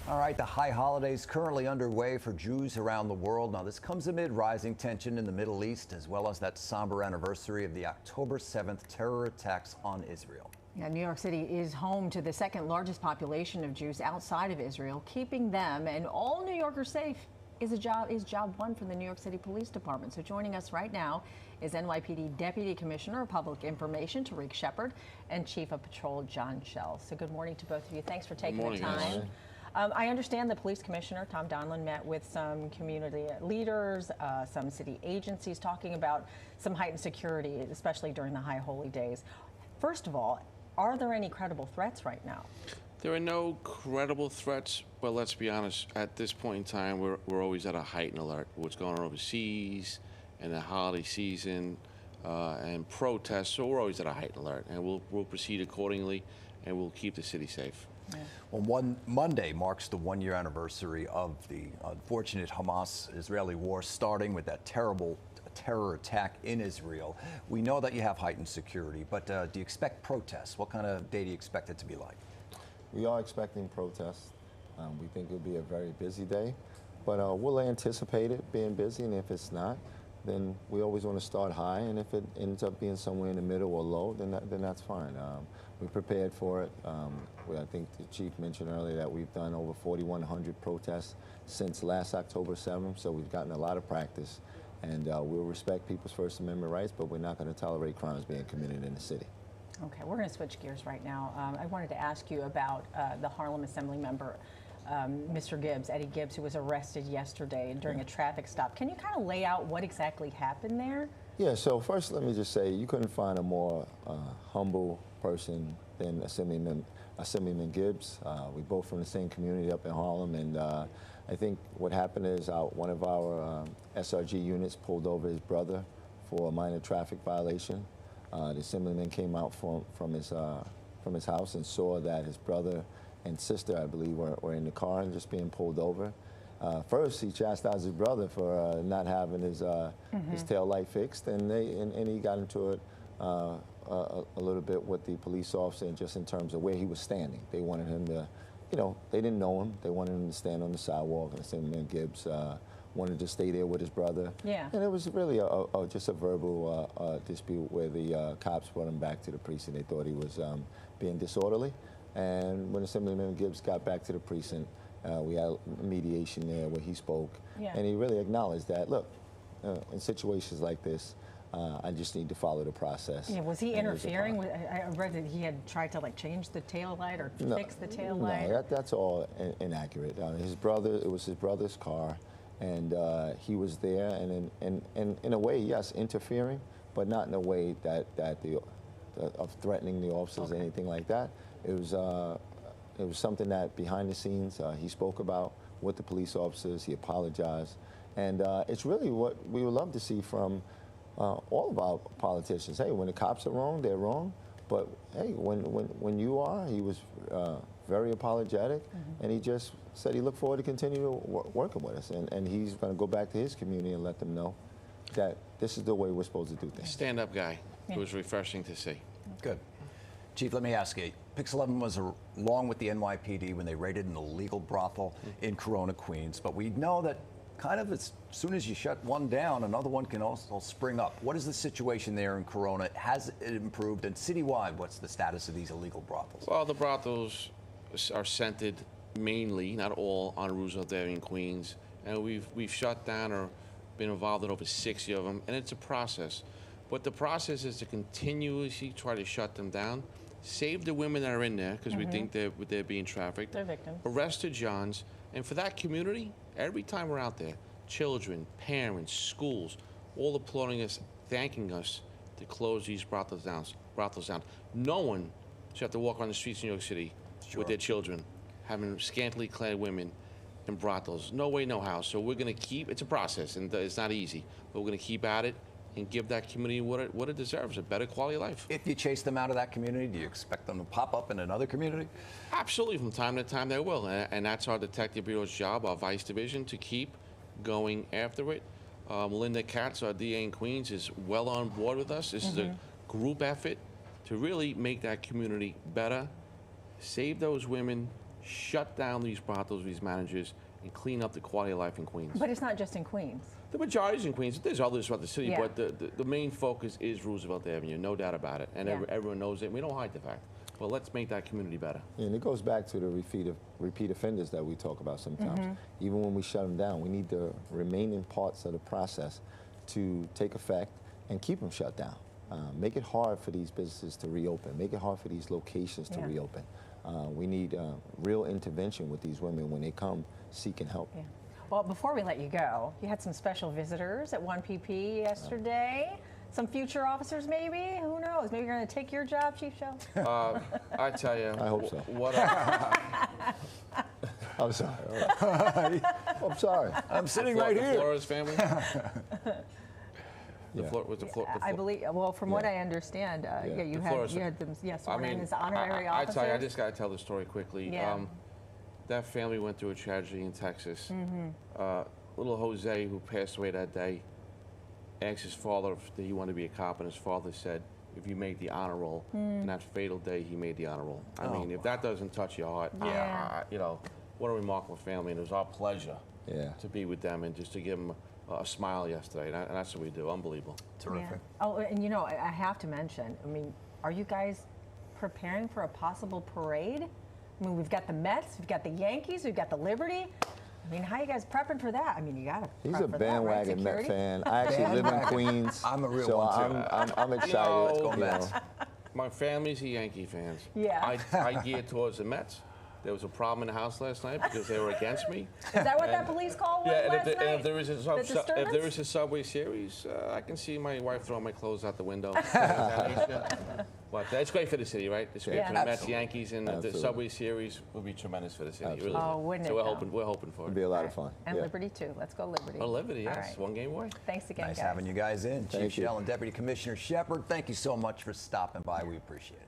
All right, the high holidays currently underway for Jews around the world. Now, this comes amid rising tension in the Middle East, as well as that somber anniversary of the October 7th terror attacks on Israel. Yeah, New York City is home to the second largest population of Jews outside of Israel. Keeping them and all New Yorkers safe is job one for the New York City Police Department. So joining us right now is NYPD Deputy Commissioner of Public Information Tarik Sheppard and Chief of Patrol John Chell. So good morning to both of you. Thanks for taking the time. I understand the police commissioner, Tom Donlan, met with some community leaders, some city agencies, talking about some heightened security, especially during the high holy days. First of all, are there any credible threats right now? There are no credible threats, but let's be honest, at this point in time, we're always at a heightened alert. What's going on overseas and the holiday season and protests, so we're always at a heightened alert, and we'll proceed accordingly, and we'll keep the city safe. Yeah. Well, Monday marks the one-year anniversary of the unfortunate Hamas-Israeli war, starting with that terrible terror attack in Israel. We know that you have heightened security, but do you expect protests? What kind of day do you expect it to be like? We are expecting protests. We think it'll be a very busy day, but we'll anticipate it being busy, and if it's not, then we always want to start high, and if it ends up being somewhere in the middle or low, then that's fine. We're prepared for it. I think the chief mentioned earlier that we've done over 4,100 protests since last October 7th, so we've gotten a lot of practice, and we'll respect people's First Amendment rights, but we're not going to tolerate crimes being committed in the city. Okay, we're going to switch gears right now. I wanted to ask you about the Harlem Assembly member, Mr. Gibbs, Eddie Gibbs, who was arrested yesterday during a traffic stop. Can you kind of lay out what exactly happened there? Yeah, so first let me just say, you couldn't find a more humble person than Assemblyman Gibbs. We're both from the same community up in Harlem, and I think what happened is one of our SRG units pulled over his brother for a minor traffic violation. The Assemblyman came out from his house and saw that his brother and sister, I believe, were in the car and just being pulled over. First, he chastised his brother for not having his tail light fixed, and he got into it a little bit with the police officer, just in terms of where he was standing. They wanted him to, they didn't know him. They wanted him to stand on the sidewalk, and Assemblyman Gibbs wanted to stay there with his brother. Yeah. And it was really just a verbal dispute where the cops brought him back to the precinct. They thought he was being disorderly. And when Assemblyman Gibbs got back to the precinct, we had mediation there where he spoke. Yeah. And he really acknowledged that, look, in situations like this, I just need to follow the process. Yeah, was he interfering? I read that he had tried to change the tail light or fix the tail light. No, that's all inaccurate. It was his brother's car, and he was there, and in a way, yes, interfering, but not in a way that of threatening the officers or anything like that. It was something that behind the scenes he spoke about with the police officers. He apologized, and it's really what we would love to see from all of our politicians. Hey, when the cops are wrong, they're wrong. But hey, when you are, he was very apologetic, and he just said he looked forward to continue working with us, and he's going to go back to his community and let them know that this is the way we're supposed to do things. Stand-up guy. It was refreshing to see. Good. Chief, let me ask you, PIX11 was along with the NYPD when they raided an illegal brothel in Corona, Queens, but we know that kind of as soon as you shut one down, another one can also spring up. What is the situation there in Corona? Has it improved? And citywide, what's the status of these illegal brothels? Well, the brothels are centered mainly, not all, on Roosevelt Avenue in Queens, and we've shut down or been involved in over 60 of them, and it's a process. But the process is to continuously try to shut them down, save the women that are in there, because we think they're being trafficked. They're victims. Arrest the Johns. And for that community, every time we're out there, children, parents, schools, all applauding us, thanking us to close these brothels down. No one should have to walk around the streets of New York City with their children, having scantily clad women in brothels. No way, no how. So we're going to keep, it's a process, and it's not easy, but we're going to keep at it and give that community what it deserves, a better quality of life. If you chase them out of that community, do you expect them to pop up in another community? Absolutely, from time to time they will, and that's our Detective Bureau's job, our Vice Division, to keep going after it. Linda Katz, our DA in Queens, is well on board with us. This is a group effort to really make that community better, save those women, shut down these brothels, these managers, and clean up the quality of life in Queens. But it's not just in Queens. The majority is in Queens. There's others throughout the city, Yeah. but the main focus is Roosevelt Avenue, no doubt about it. And Yeah. everyone knows it. We don't hide the fact. But let's make that community better. And it goes back to the repeat offenders that we talk about sometimes. Even when we shut them down, we need the remaining parts of the process to take effect and keep them shut down. Make it hard for these businesses to reopen. Make it hard for these locations to Yeah. reopen. We need real intervention with these women when they come seeking help. Yeah. Well, before we let you go, you had some special visitors at 1PP yesterday. Some future officers, maybe? Who knows? Maybe you're going to take your job, Chief Chell? I tell you, I hope so. What I'm sorry. I'm sorry. I'm sitting right the here. Flores family? Yeah. I believe, well, from what I understand, Yeah. you Flores- had them, sworn in as honorary I officers. tell you, I just got to tell the story quickly. Yeah. That family went through a tragedy in Texas. Mm-hmm. Little Jose, who passed away that day, asked his father if he wanted to be a cop, and his father said, if you made the honor roll, and that fatal day, he made the honor roll. I mean, if that doesn't touch your heart, you know, what a remarkable family, and it was our pleasure to be with them and just to give them a smile yesterday, and that's what we do. Unbelievable. Terrific. Yeah. Oh, and you know, I have to mention, I mean, are you guys preparing for a possible parade? I mean, we've got the Mets, we've got the Yankees, we've got the Liberty. I mean, how are you guys prepping for that? I mean, you got to He's prep a for bandwagon that, right? Met fan. I actually live in Queens. I'm a real so one, too. I'm excited. Let's go you Mets. know. My family's a Yankee fans. Yeah. I geared towards the Mets. There was a problem in the house last night because they were against me. Is that what that police call was Yeah, last and night? if there is a The disturbance? if there is a Subway series, I can see my wife throwing my clothes out the window. But it's great for the city, right? It's great Yeah. for the Mets, Absolutely. Yankees, and the Absolutely. Subway series will be tremendous for the city. It really Absolutely. Oh, will. wouldn't So it, we're though? hoping for It'd it. be a lot of fun. And yeah. Liberty, too. Let's go Liberty. Oh, Liberty, All yes, right. one game away. Thanks again, Nice guys. having you guys in. Chief Thank you. Chell and Deputy Commissioner Sheppard, thank you so much for stopping by. We appreciate it.